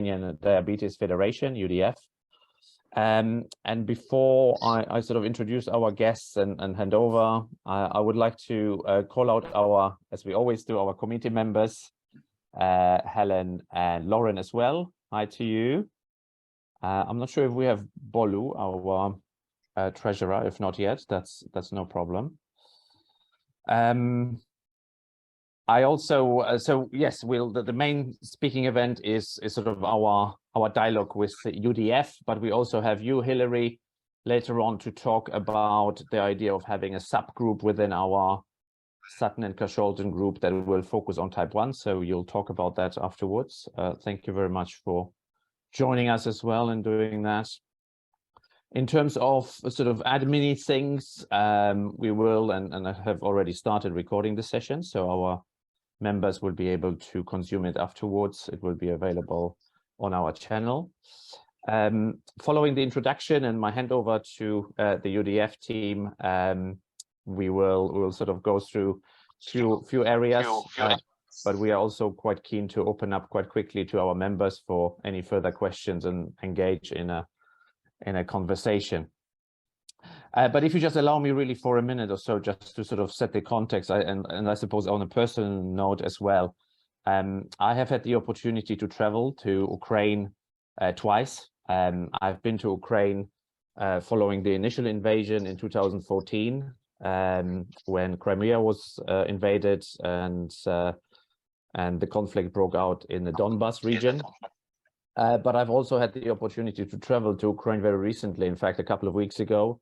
Ukrainian Diabetes Federation UDF. And before I sort of introduce our guests and hand over, I would like to call out our, as we always do, our committee members, Helen and Lauren as well. Hi to you. I'm not sure if we have Bolu, our treasurer. If not yet, that's no problem. I also so yes, the main speaking event is sort of our dialogue with the UDF, but we also have you, Hilary, later on to talk about the idea of having a subgroup within our Sutton and Carshalton group that will focus on type 1. So you'll talk about that afterwards. Thank you very much for joining us as well and doing that. In terms of sort of admin things, we will, and I have already started recording the session, so our members will be able to consume it afterwards. It will be available on our channel. Following the introduction and my handover to the UDF team, we will sort of go through few areas, but we are also quite keen to open up quite quickly to our members for any further questions and engage in a conversation. But if you just allow me really for a minute or so, just to sort of set the context, and I suppose on a personal note as well, I have had the opportunity to travel to Ukraine twice. I've been to Ukraine following the initial invasion in 2014, when Crimea was invaded and the conflict broke out in the Donbas region. But I've also had the opportunity to travel to Ukraine very recently, in fact, a couple of weeks ago,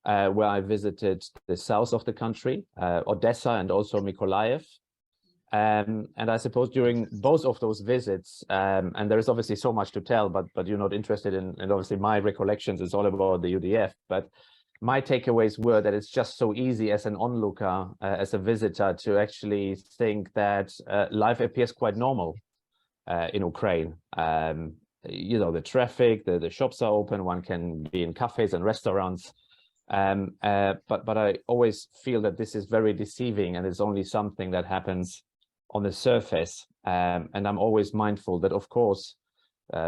where I visited the south of the country, Odessa and also Mykolaiv. And I suppose during both of those visits, and there is obviously so much to tell, but you're not interested in, and obviously my recollections is all about the UDF, but my takeaways were that it's just so easy as an onlooker, as a visitor, to actually think that life appears quite normal in Ukraine. You know, the traffic, the shops are open, one can be in cafes and restaurants. But I always feel that this is very deceiving and it's only something that happens on the surface. And I'm always mindful that, of course,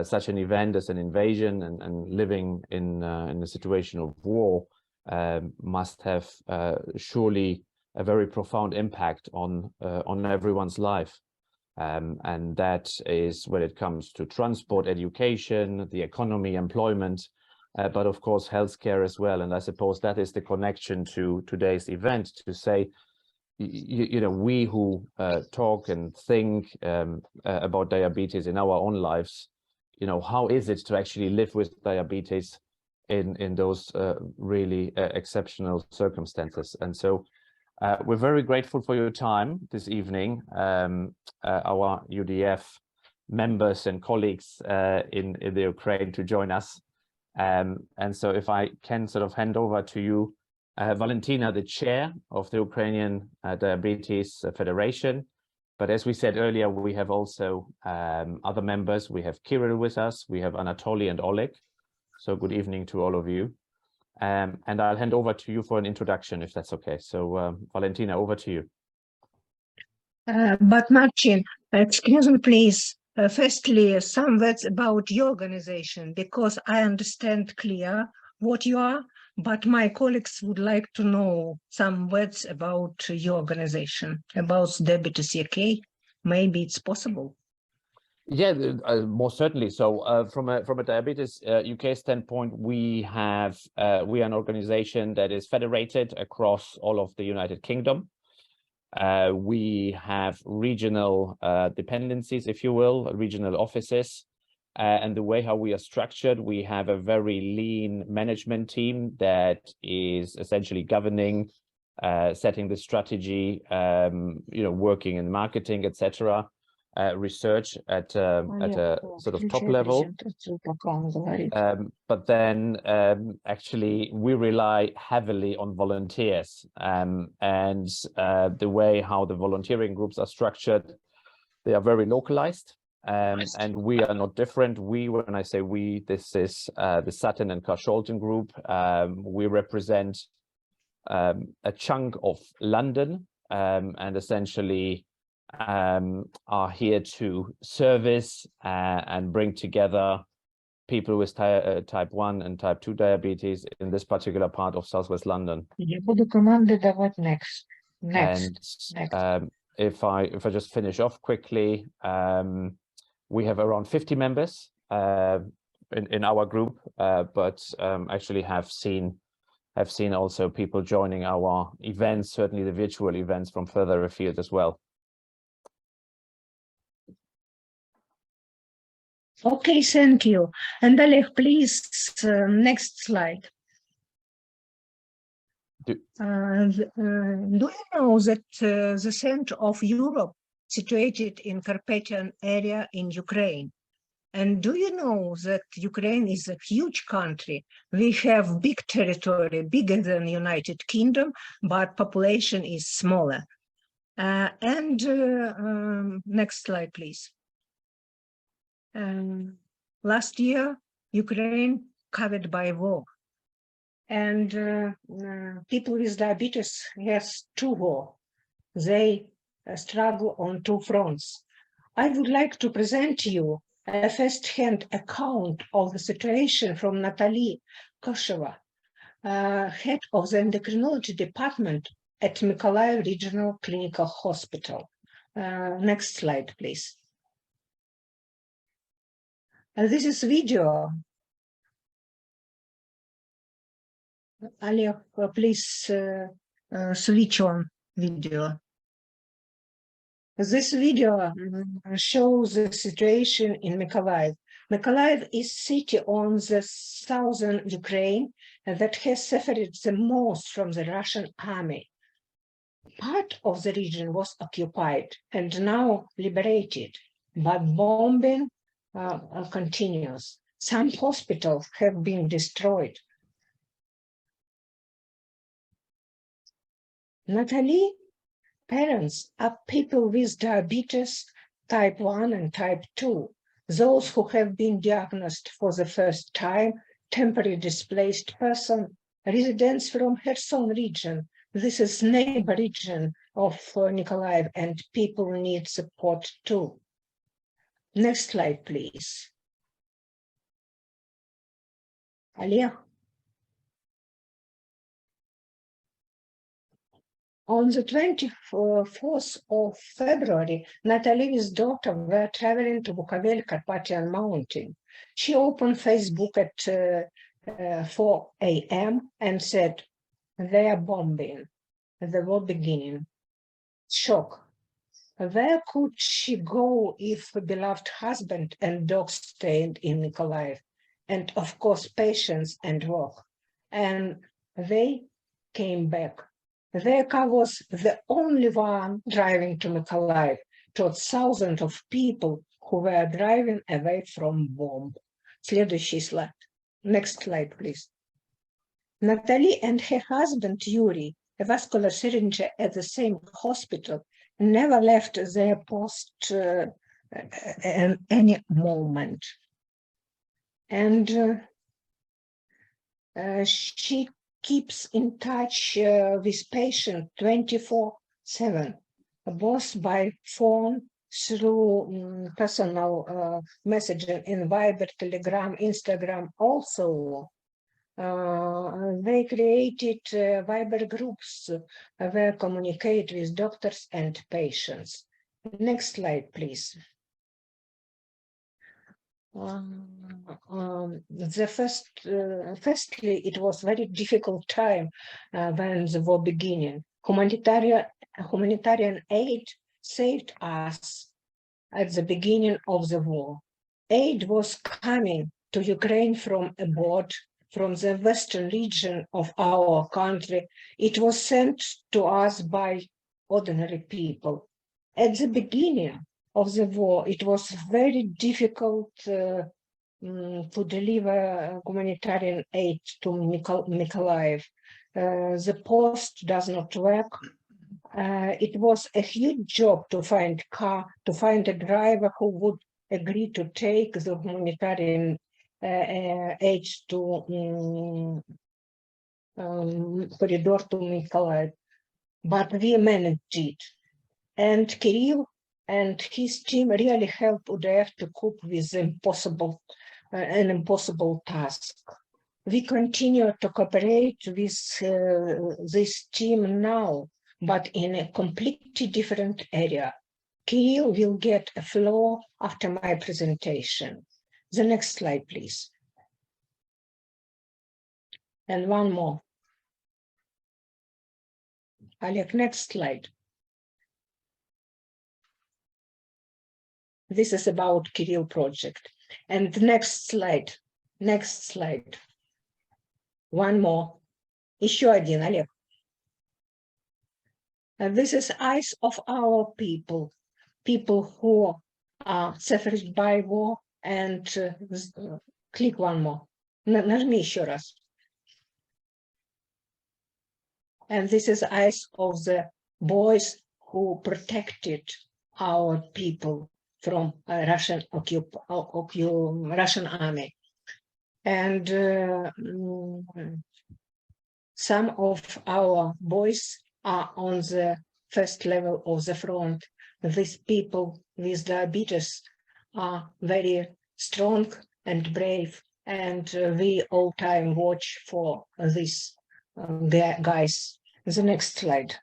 such an event as an invasion and living in a situation of war must have surely a very profound impact on everyone's life. And that is when it comes to transport, education, the economy, employment, but of course, healthcare as well. And I suppose that is the connection to today's event, to say, you know, we who talk and think about diabetes in our own lives, you know, how is it to actually live with diabetes in those really exceptional circumstances? And so we're very grateful for your time this evening, our UDF members and colleagues in the Ukraine to join us. And so if I can sort of hand over to you, Valentina, the chair of the Ukrainian Diabetes Federation. But as we said earlier, we have also other members. We have Kirill with us, we have Anatoly and Oleg. So good evening to all of you. And I'll hand over to you for an introduction, if that's okay. So Valentina, over to you. But Martin, excuse me, please. Firstly, some words about your organization, because I understand clear what you are, but my colleagues would like to know some words about your organization, about Diabetes UK. Maybe it's possible. Yeah, most certainly. So from a Diabetes UK standpoint, we are an organization that is federated across all of the United Kingdom. We have regional dependencies, if you will, regional offices. And the way how we are structured, we have a very lean management team that is essentially governing, setting the strategy, you know, working in marketing, etc. Research at a sort of top level. But then actually we rely heavily on volunteers, and the way how the volunteering groups are structured, they are very localized, and we are not different. We, when I say we, this is the Sutton and Carshalton group. We represent a chunk of London, and essentially are here to service and bring together people with type 1 and type 2 diabetes in this particular part of Southwest London. Я буду команды давать next. And if I just finish off quickly, we have around 50 members in our group, but actually have seen also people joining our events, certainly the virtual events from further afield as well. Okay, thank you. And Oleg, please, next slide. Do you know that the center of Europe situated in Carpathian area in Ukraine? And do you know that Ukraine is a huge country? We have big territory, bigger than the United Kingdom, but population is smaller. Next slide, please. Last year, Ukraine covered by war. And people with diabetes has two war. They struggle on two fronts. I would like to present you a first-hand account of the situation from Natalie Kosheva, head of the endocrinology department at Mykolaiv Regional Clinical Hospital. Next slide, please. This is video. Oleg, please switch on video. This video shows the situation in Mykolaiv. Mykolaiv is city on the southern Ukraine that has suffered the most from the Russian army. Part of the region was occupied and now liberated, but bombing continues. Some hospitals have been destroyed. Natalie, parents are people with diabetes type 1 and type 2, those who have been diagnosed for the first time, temporarily displaced person, residents from Kherson region. This is neighbor region of Mykolaiv, and people need support too. Next slide, please. Oleg. On the 24th of February, Natalie's daughter were traveling to Bukovel Carpathian Mountain. She opened Facebook at 4 a.m. and said, "They are bombing." The war beginning. Shock. Where could she go if her beloved husband and dog stayed in Mykolaiv? And of course, patients and work. And they came back. Their car was the only one driving to Mykolaiv, towards thousands of people who were driving away from bomb. Следующий slide. Next slide, please. Natalie and her husband, Yuri, a vascular syringe at the same hospital, never left their post at any moment. And she keeps in touch with patient 24/7, both by phone, through personal messaging in Viber, Telegram, Instagram. Also, they created Viber groups where communicate with doctors and patients. Next slide, please. Firstly, it was very difficult time when the war beginning. Humanitarian aid saved us at the beginning of the war. Aid was coming to Ukraine from abroad, from the western region of our country. It was sent to us by ordinary people. At the beginning of the war, it was very difficult to deliver humanitarian aid to Mykolaiv. The post does not work. It was a huge job to find a driver who would agree to take the humanitarian aid to corridor to Mykolaiv. But we managed it. And Kirill and his team really helped UDF to cope with an impossible task. We continue to cooperate with this team now, but in a completely different area. Kirill will get a floor after my presentation. The next slide, please. And one more. Oleg, next slide. This is about Kirill project. And the next slide. One more. Еще один, Олег. This is eyes of our people who are suffered by war, and click one more. Нажми еще раз. And this is eyes of the boys who protected our people from Russian army. And some of our boys are on the first level of the front. These people with diabetes are very strong and brave, and we all time watch for these guys. The next slide.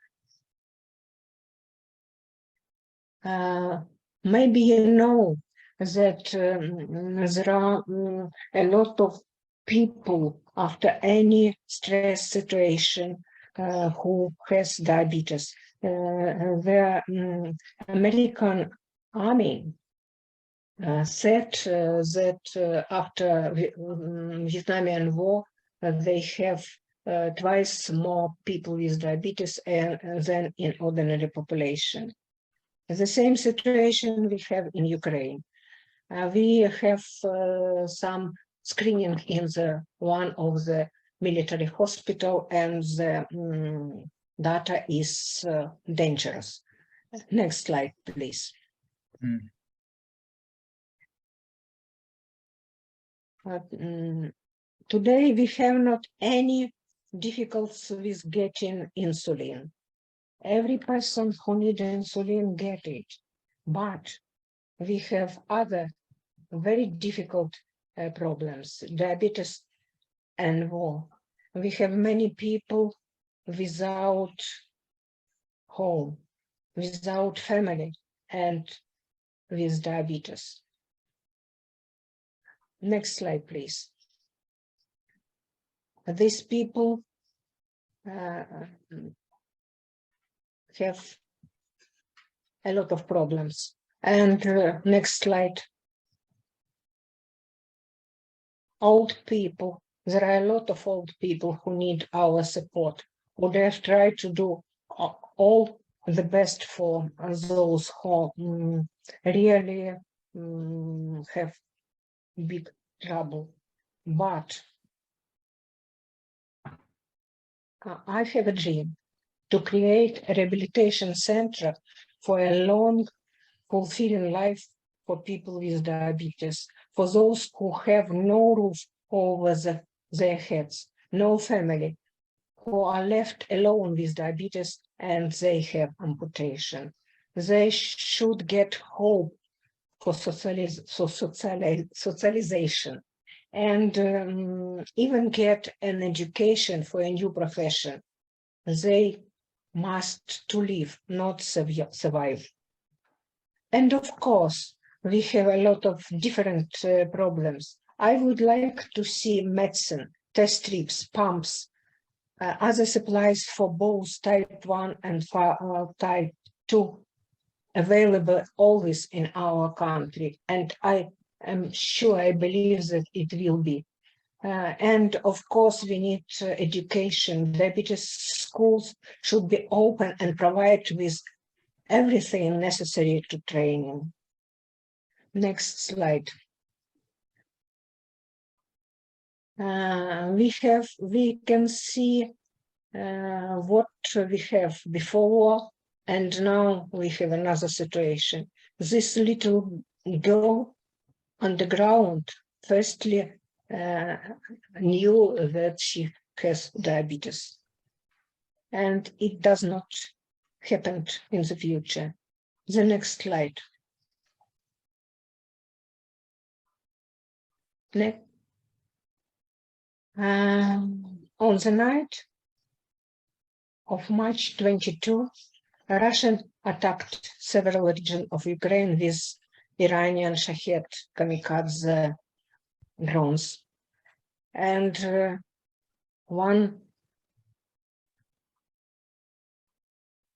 Maybe you know that there are a lot of people after any stress situation who has diabetes. The American army said that after Vietnamian War, they have twice more people with diabetes than in ordinary population. The same situation we have in Ukraine. We have some screening in one of the military hospital, and the data is dangerous. Next slide, please. Today we have not any difficulties with getting insulin. Every person who needs insulin get it, but we have other very difficult problems, diabetes and war. We have many people without home, without family, and with diabetes. Next slide, please. These people have a lot of problems. And next slide. Old people. There are a lot of old people who need our support. We have tried to do all the best for those who really have big trouble. But I have a dream to create a rehabilitation center for a long, fulfilling life for people with diabetes, for those who have no roof over their heads, no family, who are left alone with diabetes and they have amputation. They should get hope for socialization and even get an education for a new profession. They must to live, not survive. And of course, we have a lot of different problems. I would like to see medicine, test strips, pumps, other supplies for both type 1 and type 2 available always in our country. And I am sure, I believe that it will be. And of course, we need education. Diabetes schools should be open and provide with everything necessary to training. Next slide. We can see what we have before, and now we have another situation. This little girl on the ground firstly knew that she has diabetes, and it does not happen in the future. The next slide. Next. On the night of March 22, Russia attacked several regions of Ukraine with Iranian Shahed kamikaze drones. And one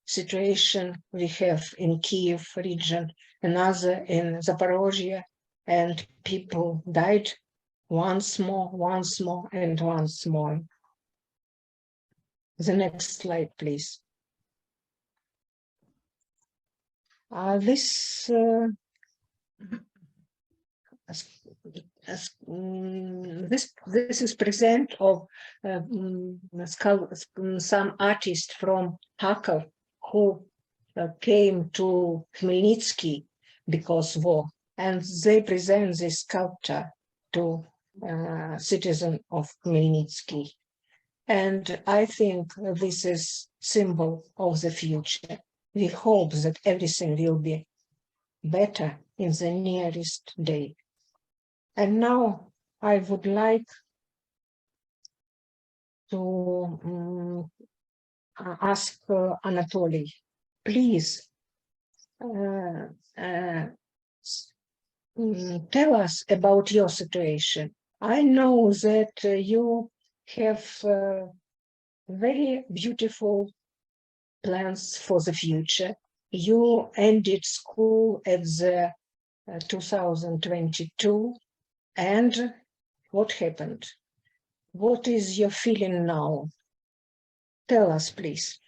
situation we have in Kiev region, another in Zaporozhye, and people died once more, and once more. The next slide, please. This is present of some artists from Kharkov who came to Khmelnytsky because war, and they present this sculpture to citizens of Khmelnytsky. And I think this is symbol of the future. We hope that everything will be better in the nearest day. And now I would like to ask Anatoly, please tell us about your situation. I know that you have very beautiful plans for the future. You ended school at the 2022, and what happened? What is your feeling now? Tell us, please.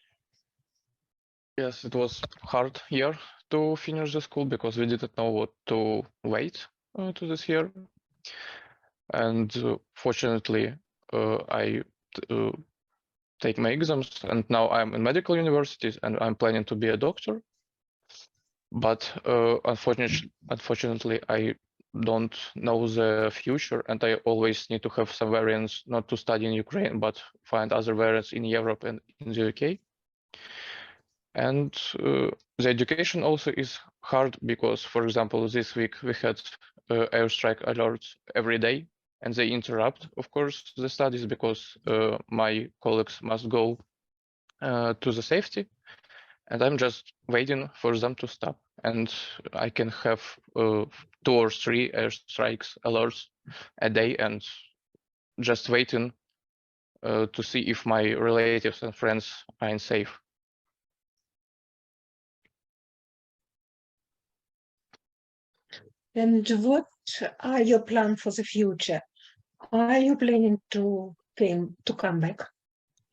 Yes, it was hard year to finish the school because we didn't know what to wait to this year. And fortunately, I take my exams, and now I'm in medical universities, and I'm planning to be a doctor. But unfortunately, I don't know the future, and I always need to have some variants, not to study in Ukraine, but find other variants in Europe and in the UK. And the education also is hard because, for example, this week we had airstrike alerts every day, and they interrupt, of course, the studies because my colleagues must go to the safety, and I'm just waiting for them to stop. And I can have 2 or 3 airstrikes alerts a day, and just waiting to see if my relatives and friends are safe. And what are your plans for the future? Are you planning to come back?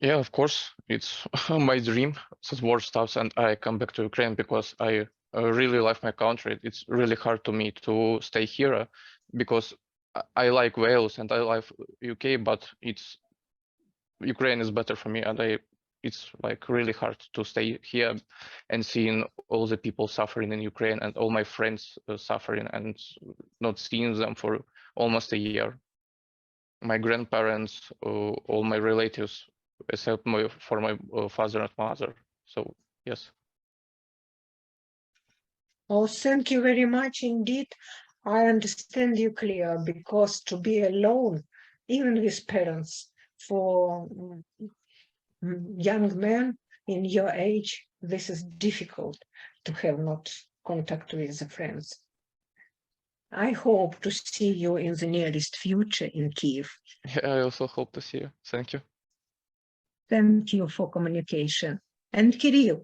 Yeah, of course, it's my dream that war stops and I come back to Ukraine because I really love my country. It's really hard to me to stay here because I like Wales and I like UK, but Ukraine is better for me, and it's like really hard to stay here and seeing all the people suffering in Ukraine and all my friends suffering and not seeing them for almost a year. My grandparents, all my relatives, except for my father and mother. So yes. Oh, thank you very much indeed. I understand you clear, because to be alone, even with parents, for young men in your age, this is difficult to have not contact with the friends. I hope to see you in the nearest future in Kiev. Yeah, I also hope to see you. Thank you. Thank you for communication. And Kirill,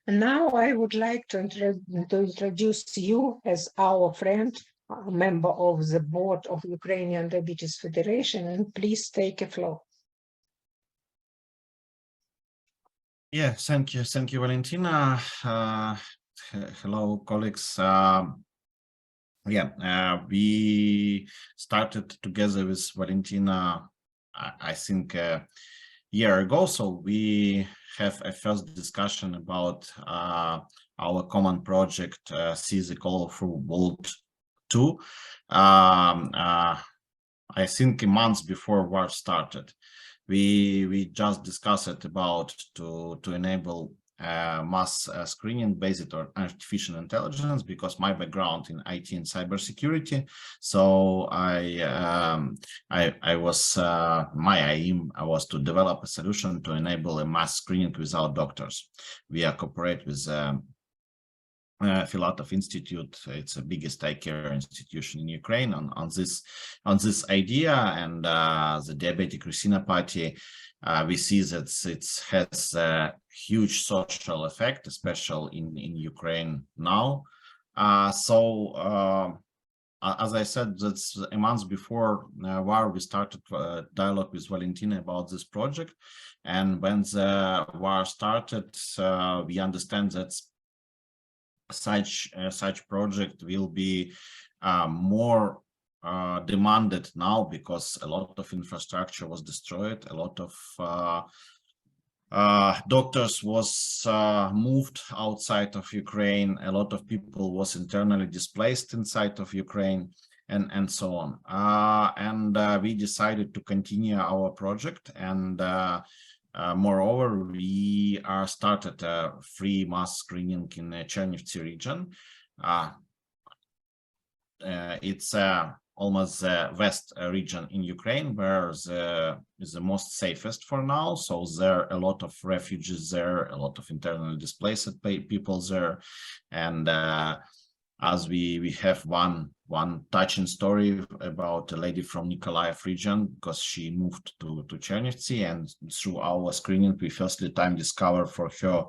now I would like to introduce you as our friend, a member of the board of Ukrainian Diabetes Federation, and please take a floor. Yeah, thank you, Valentina. Hello, colleagues. We started together with Valentina, I think, a year ago. So we have a first discussion about our common project, See the Colorful World 2. I think a month before war started. We just discussed it about to enable mass screening based on artificial intelligence, because my background in IT and cybersecurity. So my aim was to develop a solution to enable a mass screening without doctors. We cooperate with Filatov Institute. It's the biggest eye care institution in Ukraine on this idea, and the diabetic retinopathy. We see that it has a huge social effect, especially in Ukraine now. As I said, that's a month before war, we started dialogue with Valentina about this project. And when the war started, we understand that such project will be more demanded now, because a lot of infrastructure was destroyed, a lot of doctors was moved outside of Ukraine, a lot of people was internally displaced inside of Ukraine, and so on. We decided to continue our project, and moreover, we started a free mass screening in the Chernivtsi region. It's almost the west region in Ukraine, where is the most safest for now. So there are a lot of refugees there, a lot of internally displaced people there, and as we have one touching story about a lady from Nikolaev region, because she moved to Chernivtsi, and through our screening, we firstly time discovered for her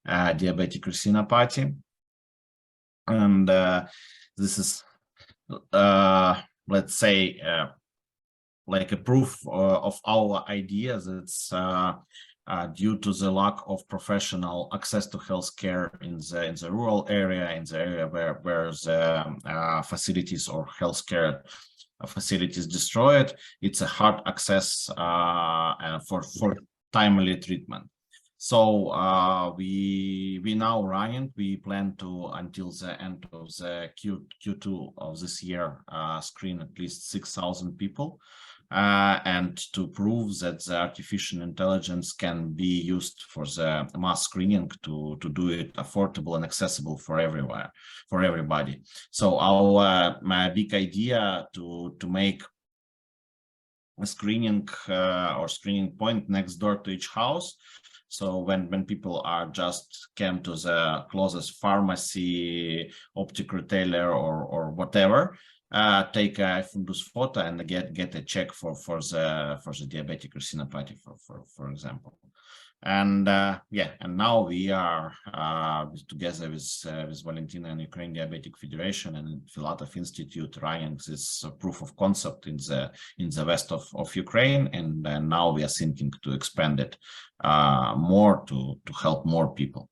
diabetic retinopathy, and this is let's say like a proof of our idea that due to the lack of professional access to healthcare in the rural area, in the area where the facilities or healthcare facilities destroyed, it's a hard access for timely treatment. So we now running. We plan to, until the end of the Q2 of this year, screen at least 6,000 people. And to prove that the artificial intelligence can be used for the mass screening to do it affordable and accessible for everybody. So our my big idea to make a screening or screening point next door to each house. So when people are just came to the closest pharmacy, optic retailer, or whatever, take a fundus photo and get a check for the diabetic retinopathy, for example. And yeah, and now we are together with Valentina and Ukrainian Diabetic Federation and Filatov Institute running this proof of concept in the west of Ukraine, and now we are thinking to expand it more to help more people.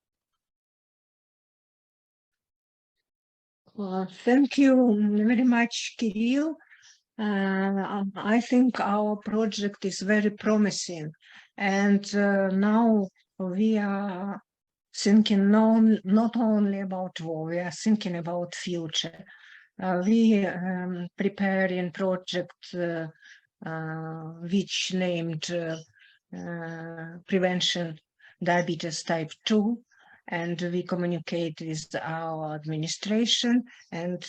Thank you very much, Kirill. I think our project is very promising, and now we are thinking not only about war, we are thinking about future. We preparing project which named Prevention Diabetes Type 2, and we communicate with our administration, and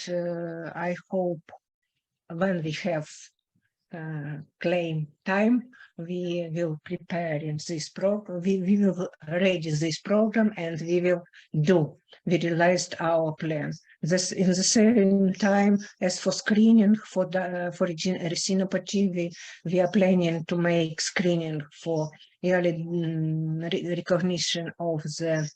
I hope when we have claim time, we will prepare in this program, we will ready this program, and we realized our plan. This in the same time as for screening for retinopathy, we are planning to make screening for early recognition of the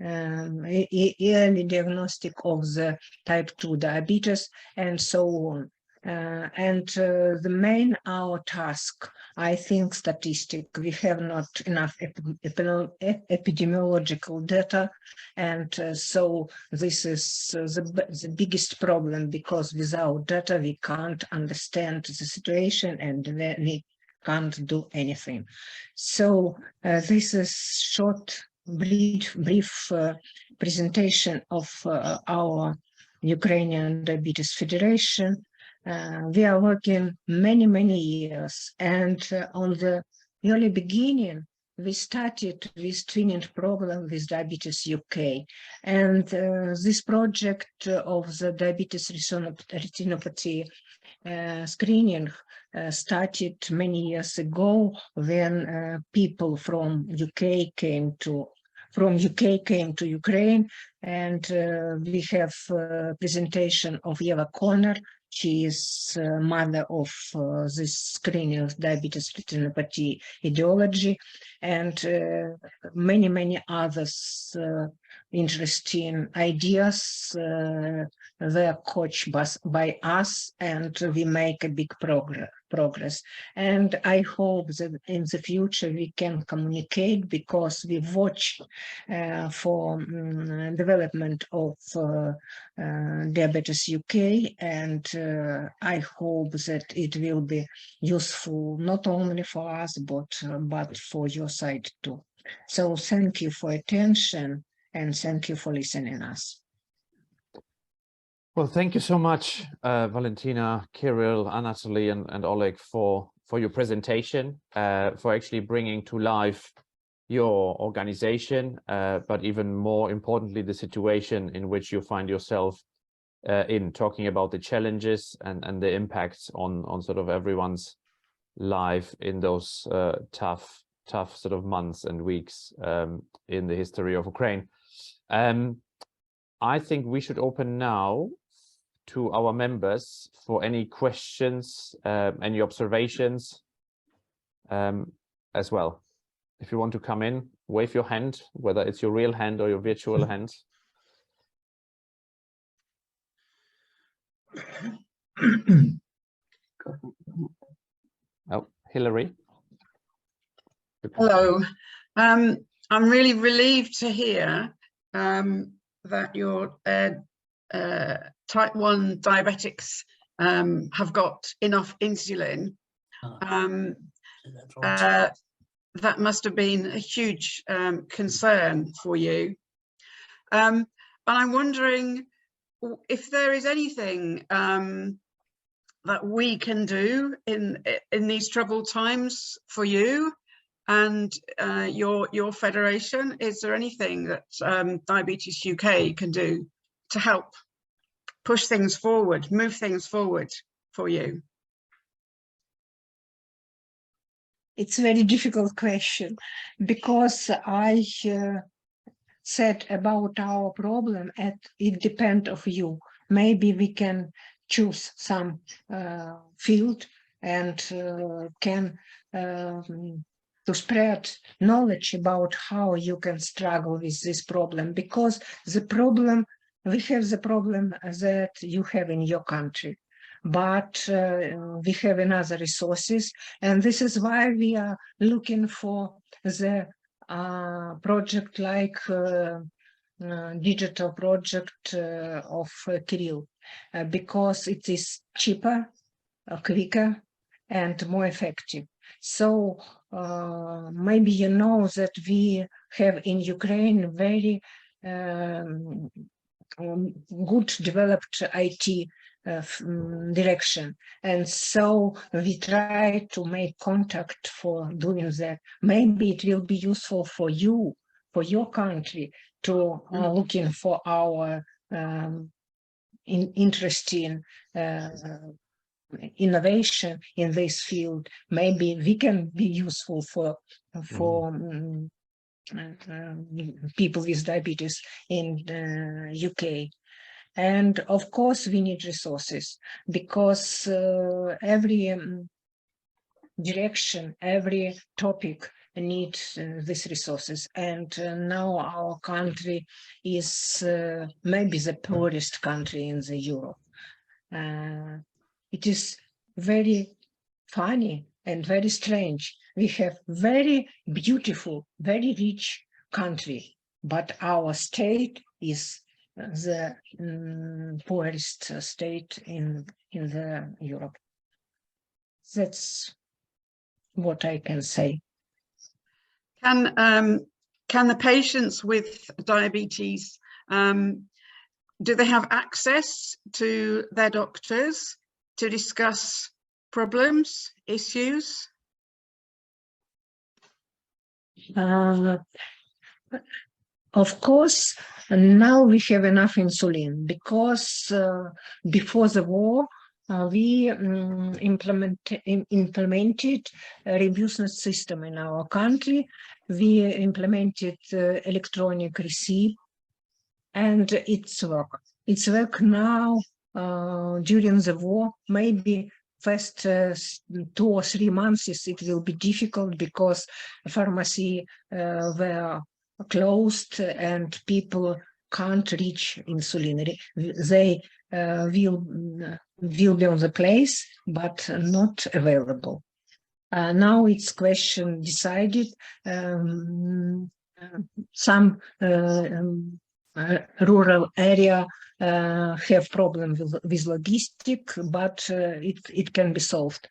early diagnostic of the type 2 diabetes, and so on. The main our task, I think, statistic. We have not enough epidemiological data, and so this is the biggest problem, because without data we can't understand the situation and we can't do anything. So this is short, brief presentation of our Ukrainian Diabetes Federation. We are working many years, and on the early beginning, we started with twinning problem with Diabetes UK, and this project of the diabetes retinopathy screening started many years ago when people from UK came to Ukraine, and we have presentation of Eva Connor. She is mother of this screening of diabetes retinopathy etiology, and many others interesting ideas were coached by us, and we make a big progress. And I hope that in the future we can communicate, because we watch for development of Diabetes UK, and I hope that it will be useful not only for us but for your side too. So thank you for attention, and thank you for listening us. Well, thank you so much, Valentina, Kirill, Anatoly, and Oleg for your presentation, for actually bringing to life your organization, but even more importantly, the situation in which you find yourself in, talking about the challenges and the impacts on sort of everyone's life in those tough sort of months and weeks in the history of Ukraine. I think we should open now to our members for any questions, any observations as well. If you want to come in, wave your hand, whether it's your real hand or your virtual hand. Oh, Hillary. Hello. I'm really relieved to hear that your type 1 diabetics have got enough insulin. That must have been a huge concern for you. And I'm wondering if there is anything that we can do in these troubled times for you and your federation. Is there anything that Diabetes UK can do to help push things forward, move things forward for you? It's a very difficult question, because I said about our problem, and it depends on you. Maybe we can choose some field and can to spread knowledge about how you can struggle with this problem, because the problem, we have the problem that you have in your country, but we have another resources, and this is why we are looking for the project like digital project of Kirill, because it is cheaper, quicker, and more effective. So maybe you know that we have in Ukraine very good developed IT direction, and so we try to make contact for doing that. Maybe it will be useful for you, for your country, to looking for our interesting innovation in this field. Maybe we can be useful for people with diabetes in the UK. And of course, we need resources, because every direction, every topic needs these resources. And now our country is maybe the poorest country in the Europe. It is very funny and very strange. We have very beautiful, very rich country, but our state is the poorest state in the Europe. That's what I can say. Can the patients with diabetes, do they have access to their doctors to discuss problems, issues? Of course, now we have enough insulin because before the war, we implemented a reimbursement system in our country. We implemented electronic receipt, and it's work. It's work now during the war. Maybe first 2 or 3 months it will be difficult because pharmacy were closed and people can't reach insulin. They will be on the place, but not available. Now it's question decided. Some rural area have problem with logistic, but it can be solved.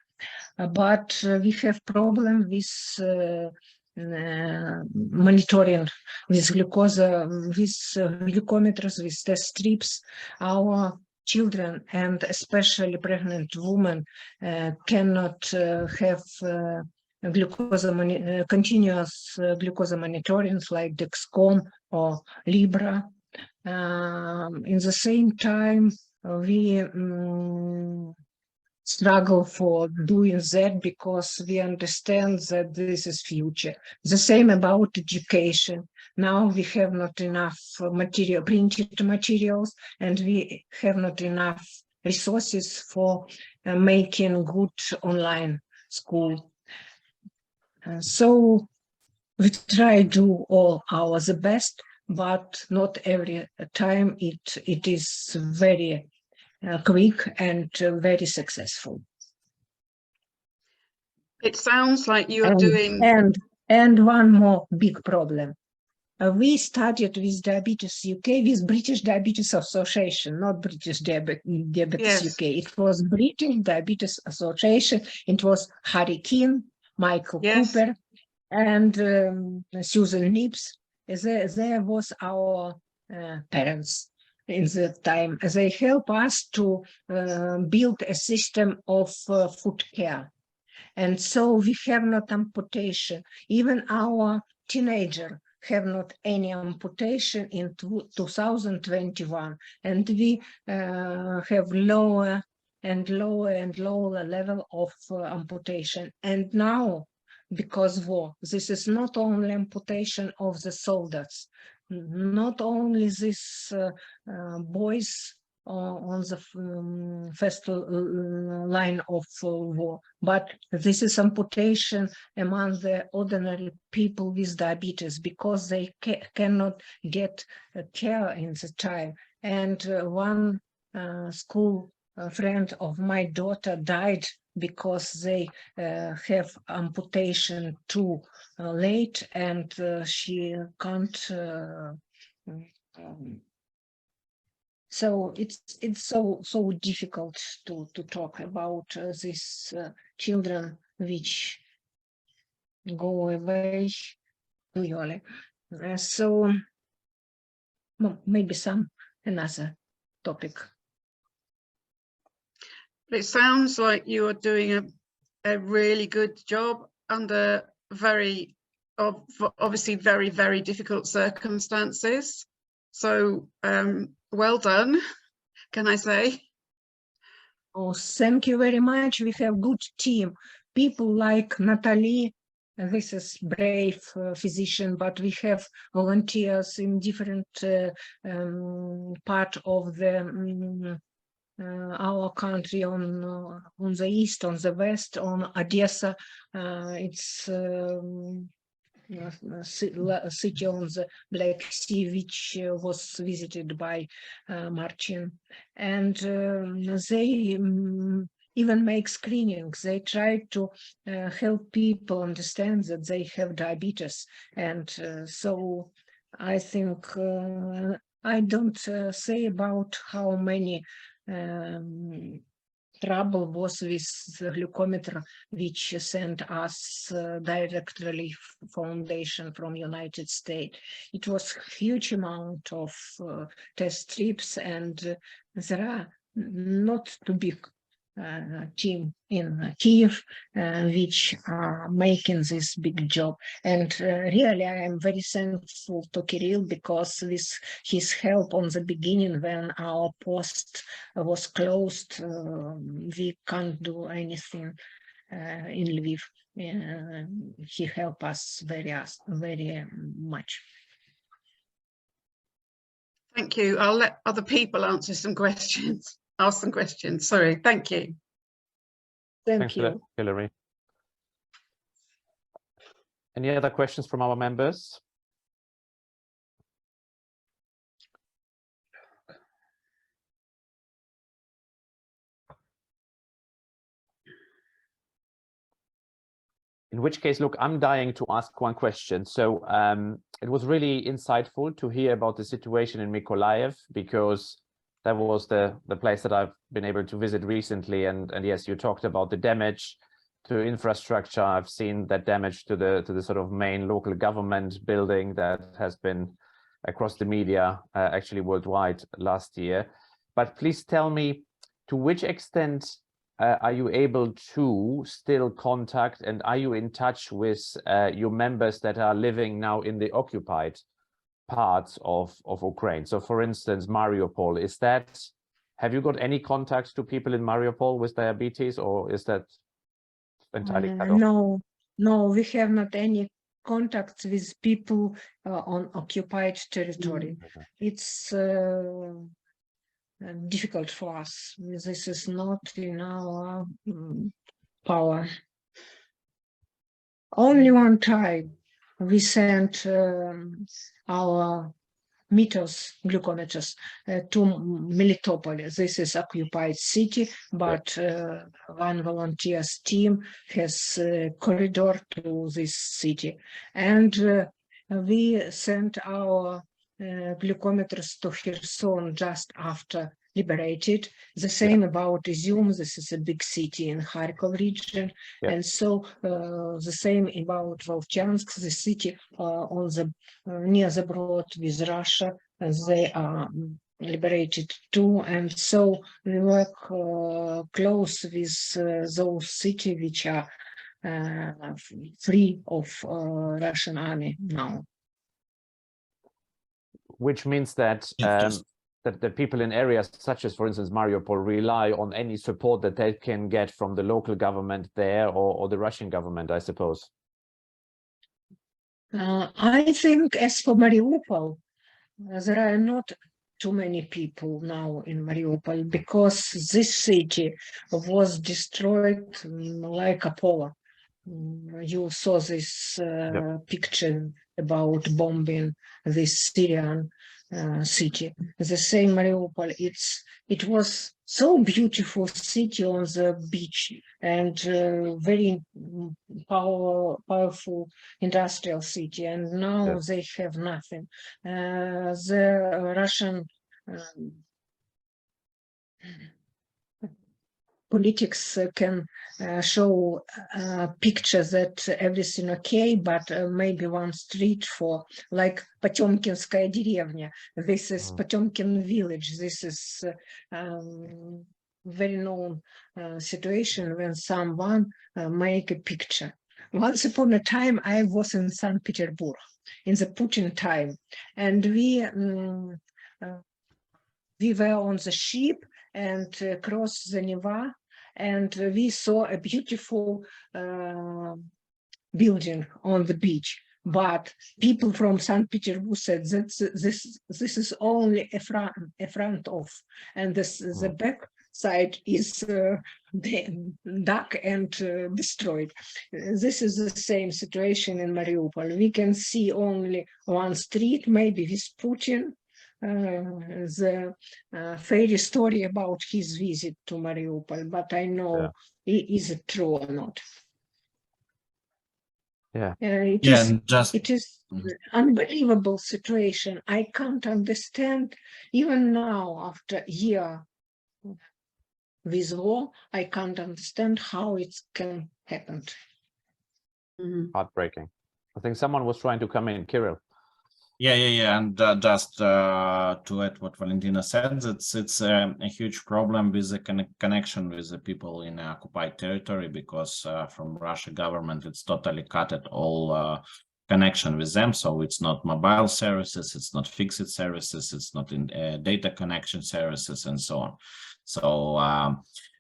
But we have problem with monitoring, with glucose, with glucometers, with test strips. Our children and especially pregnant women cannot have glucose continuous glucose monitoring like Dexcom or Libra. In the same time, we struggle for doing that because we understand that this is future. The same about education. Now we have not enough material, printed materials, and we have not enough resources for making good online school. So we try to do all our the best, but not every time it is very quick and very successful. It sounds like you are doing. And one more big problem. We started with Diabetes UK, with British Diabetes Association, not British Diabetes Yes. UK. It was British Diabetes Association. It was Harry Keane, Michael Yes. Cooper, and Susan Nibbs. There was our parents in that time. They help us to build a system of food care. And so we have not amputation. Even our teenager have not any amputation in 2021. And we have lower and lower and lower level of amputation. And now, because war, this is not only amputation of the soldiers, not only these boys on the first line of war, but this is amputation among the ordinary people with diabetes because they cannot get care in the time. And one school friend of my daughter died because they have amputation too late, and she can't. So it's so difficult to talk about these children which go away. So maybe some another topic. It sounds like you are doing a really good job under very, obviously very, very difficult circumstances. So well done, can I say? Oh, thank you very much. We have good team. People like Natalie, this is brave physician, but we have volunteers in different part of the our country, on the east, on the west, on Odessa. It's a city on the Black Sea, which was visited by Martin. And they even make screenings. They try to help people understand that they have diabetes. And so I think I don't say about how many trouble was with the glucometer, which sent us directly foundation from United States. It was huge amount of test strips, and there are not too big team in Kiev, which are making this big job. And really, I am very thankful to Kirill, because with his help on the beginning, when our post was closed, we can't do anything in Lviv. He helped us very much. Thank you. I'll let other people answer some questions. Ask some questions. Sorry. Thank you. Thank Thanks for that, you. Hilary. Any other questions from our members? In which case, look, I'm dying to ask one question. So it was really insightful to hear about the situation in Mykolaiv, because that was the place that I've been able to visit recently. And yes, you talked about the damage to infrastructure. I've seen that damage to the sort of main local government building that has been across the media, actually worldwide last year. But please tell me, to which extent are you able to still contact, and are you in touch with your members that are living now in the occupied parts of Ukraine? So for instance, Mariupol, have you got any contact to people in Mariupol with diabetes, or is that entirely cut off? No, we have not any contacts with people on occupied territory. It's difficult for us. This is not in our power. Only one time we sent our glucometers to Melitopol. This is occupied city, but one volunteers team has a corridor to this city. And we sent our glucometers to Kherson just after liberated. The same about Izium. This is a big city in Kharkov region. And so the same about Volchansk, the city on the near the border with Russia. They are liberated too. And so we work close with those cities which are free of Russian army now. Which means that that the people in areas such as, for instance, Mariupol, rely on any support that they can get from the local government there, or the Russian government, I suppose. I think as for Mariupol, there are not too many people now in Mariupol, because this city was destroyed like Apollo. You saw this picture about bombing this Syrian city. The same Mariupol, it was so beautiful city on the beach, and very powerful industrial city, and now they have nothing. The Russian politics can show pictures that everything okay, but maybe one street for like Potemkinskaya деревня. This is Potemkin village. This is very known situation when someone make a picture. Once upon a time, I was in St. Petersburg in the Putin time, and we were on the ship and crossed the Neva, and we saw a beautiful building on the beach. But people from St. Petersburg said that this is only a front of, and the back side is dark and destroyed. This is the same situation in Mariupol. We can see only one street, maybe with Putin, the fairy story about his visit to Mariupol, but I know is it true or not. It is unbelievable situation. I can't understand even now after a year with war. I can't understand how it can happen. Heartbreaking. I think someone was trying to come in, Kirill. Yeah. And just to add what Valentina said, it's a huge problem with the connection with the people in occupied territory, because from Russia government it's totally cut at all connection with them. So it's not mobile services, it's not fixed services, it's not in data connection services, and so on. So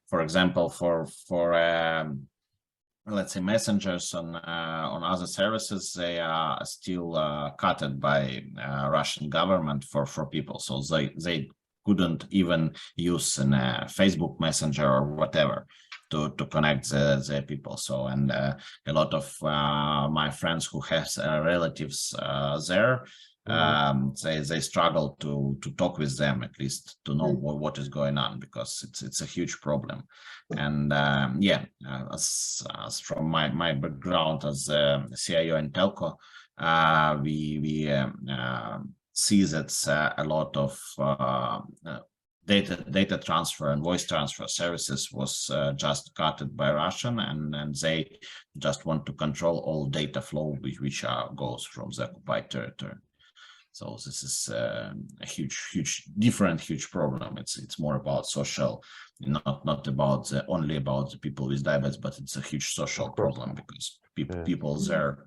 for example, for let's say messengers on other services, they are still cut by Russian government for people, so they couldn't even use a Facebook Messenger or whatever to connect the people. So, and a lot of my friends who have relatives there, they struggle to talk with them, at least to know what is going on, because it's a huge problem. And as from my background as a CIO in telco, we see that a lot of data transfer and voice transfer services was just cut by Russian, and they just want to control all data flow which goes from the occupied territory. So this is a huge problem. It's more about social, not about only about the people with diabetes, but it's a huge social problem, because people there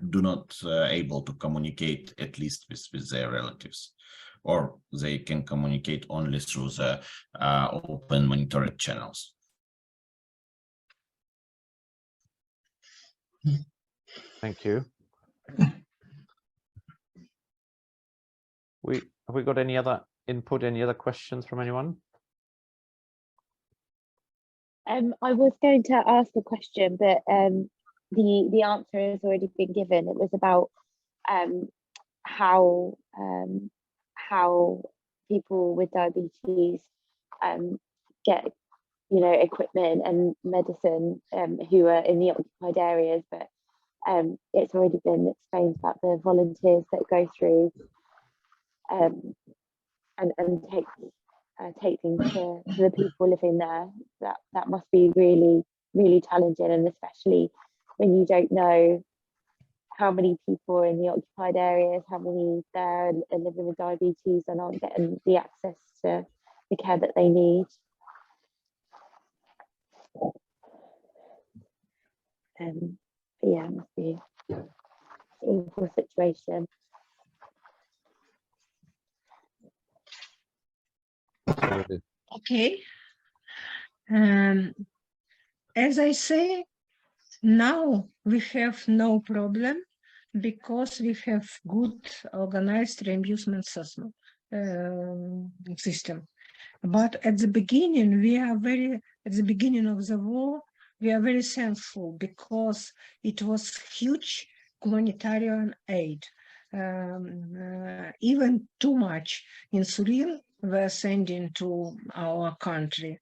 do not able to communicate, at least with their relatives, or they can communicate only through the open monitored channels. Thank you. Have we got any other input, any other questions from anyone? I was going to ask a question, but the answer has already been given. It was about how people with diabetes get, equipment and medicine who are in the occupied areas, but it's already been explained about the volunteers that go through and take things to the people living there. That must be really challenging, and especially when you don't know how many people are in the occupied areas, how many there are living with diabetes and aren't getting the access to the care that they need. Yeah, it must be an awful situation. Okay. As I say, now we have no problem, because we have good organized reimbursement system. But at the beginning, at the beginning of the war, we are very thankful, because it was huge humanitarian aid. Even too much insulin were sending to our country.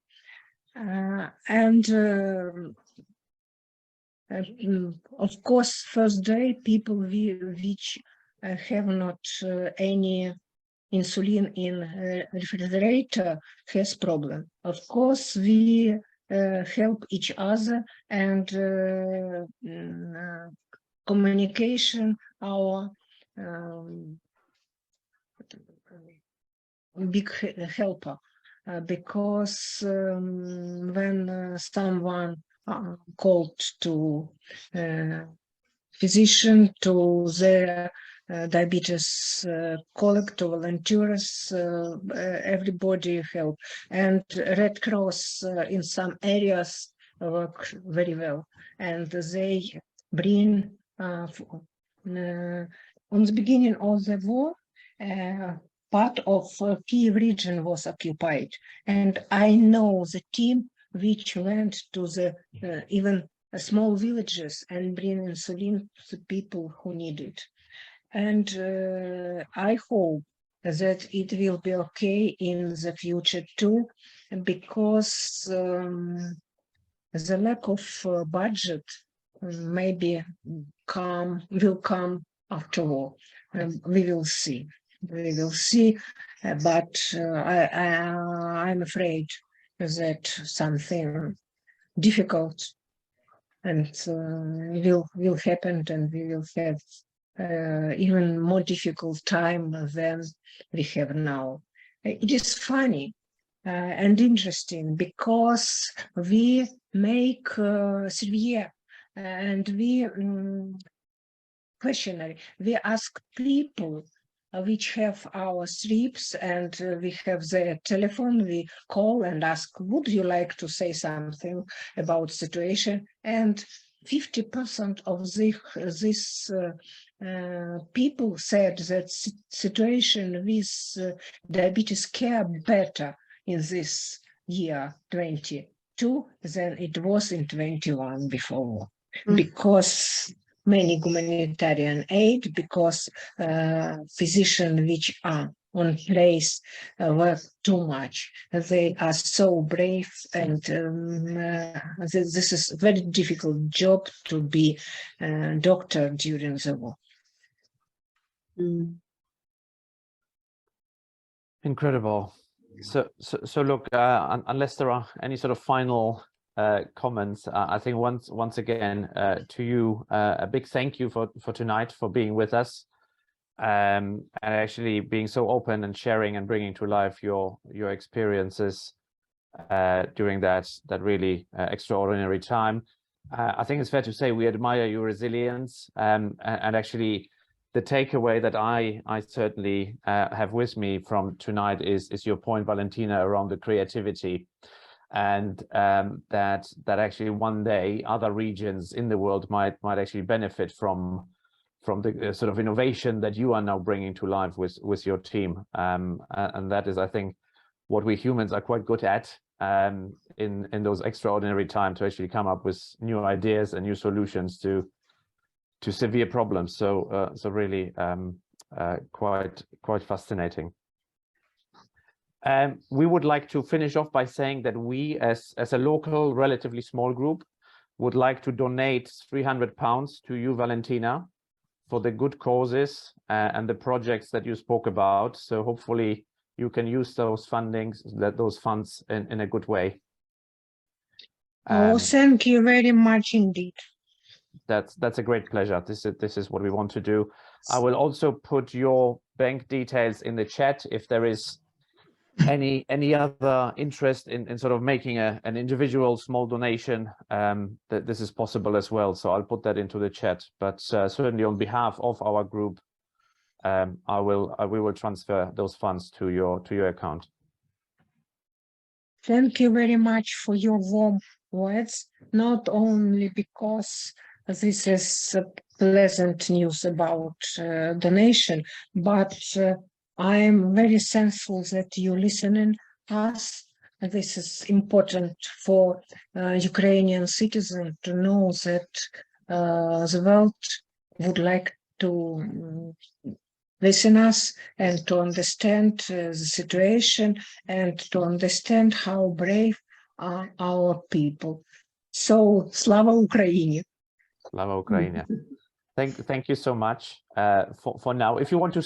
Of course, first day, people which have not any insulin in refrigerator has problem. Of course, we help each other, and communication, our big helper, because when someone called to physician, to their diabetes colleague, to volunteers, everybody help. And Red Cross in some areas work very well, and they bring on the beginning of the war, part of Kiev region was occupied, and I know the team which went to the even small villages and bring insulin to people who need it. And I hope that it will be okay in the future too, because the lack of budget maybe will come after war. We will see. We will see, but I'm afraid that something difficult and will happen, and we will have even more difficult time than we have now. It is funny and interesting because we make survey and we questionnaire. We ask people which have our strips and we have their telephone. We call and ask, would you like to say something about situation? And 50% of these people said that situation with diabetes care better in this year 22 than it was in 21 before, because many humanitarian aid, because physicians which are on place work too much. They are so brave, and this is a very difficult job to be a doctor during the war. Incredible. So look, unless there are any sort of final comments, I think once again to you a big thank you for tonight, for being with us, and actually being so open and sharing and bringing to life your experiences during that really extraordinary time. I think it's fair to say we admire your resilience, and actually the takeaway that I certainly have with me from tonight is your point, Valentina, around the creativity, and that actually one day other regions in the world might actually benefit from the sort of innovation that you are now bringing to life with your team, and that is, I think, what we humans are quite good at in those extraordinary times, to actually come up with new ideas and new solutions to severe problems. So really quite fascinating. We would like to finish off by saying that we, as a local, relatively small group, would like to donate £300 to you, Valentina, for the good causes and the projects that you spoke about. So hopefully you can use those those funds in a good way. Thank you very much indeed. That's a great pleasure. This is what we want to do. I will also put your bank details in the chat if there is any other interest in sort of making an individual small donation, that this is possible as well. So I'll put that into the chat, but certainly on behalf of our group, we will transfer those funds to your account. Thank you very much for your warm words, not only because this is pleasant news about donation, but I'm very thankful that you listening us. This is important for Ukrainian citizens to know that the world would like to listen us and to understand the situation and to understand how brave are our people. So, Slava Ukraini! Slava Ukraini! Thank you so much for now. If you want to